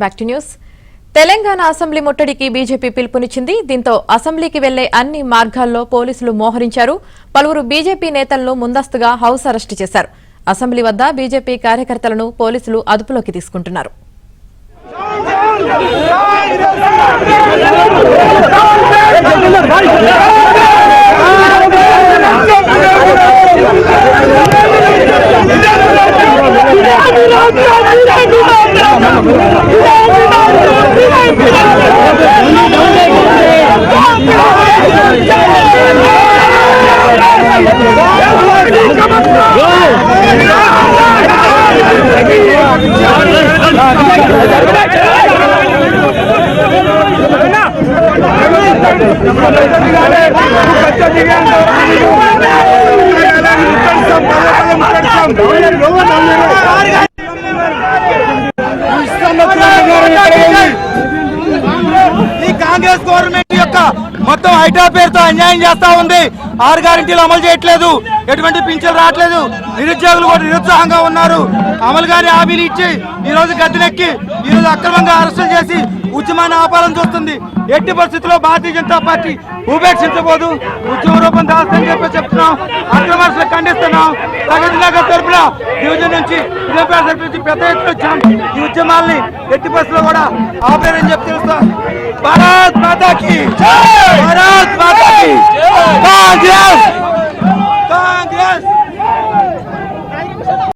Back to news. Telangana assembly ముట్టడికి BJP పిలుపునిచ్చింది. దీంతో అసెంబ్లీకి వెళ్లే అన్ని మార్గాల్లో పోలీసులు మోహరించారు. పలువురు బీజేపీ నేతలను ముందస్తుగా హౌస్ అరెస్టు చేశారు. అసెంబ్లీ వద్ద బీజేపీ కార్యకర్తలను పోలీసులు అదుపులోకి తీసుకుంటున్నారు. కాంగ్రెస్ గవర్నమెంట్ యొక్క మొత్తం హైటా పేరుతో అన్యాయం చేస్తా ఉంది. 6 గ్యారెంటీలు అమలు చేయట్లేదు, ఎటువంటి పింఛన్లు రావట్లేదు, నిరుద్యోగులు కూడా నిరుత్సాహంగా ఉన్నారు. అమలు గారి హామీలు ఇచ్చి ఈ రోజు గద్దెనెక్కి ఈ రోజు అక్రమంగా అరెస్టులు చేసి ఉద్యమాన్ని ఆపాలని చూస్తుంది. ఎట్టి పరిస్థితుల్లో భారతీయ జనతా పార్టీ ఉపేక్షించబోదు. ఉద్యమ రూపం దాల్చని చెప్పి చెప్తున్నాం. అక్రమాలను ఖండిస్తున్నాం. ప్రగతి నగర్ తరపున డివిజన్ నుంచి పెద్ద ఎత్తున వచ్చాం. ఈ ఉద్యమాల్ని ఎట్టి పరిస్థితుల్లో కూడా ఆపేరని చెప్పి తెలుస్తాం. భారత్ మాతా కీ జై, భారత్ మాతా కీ జై, కాంగ్రెస్ కాంగ్రెస్.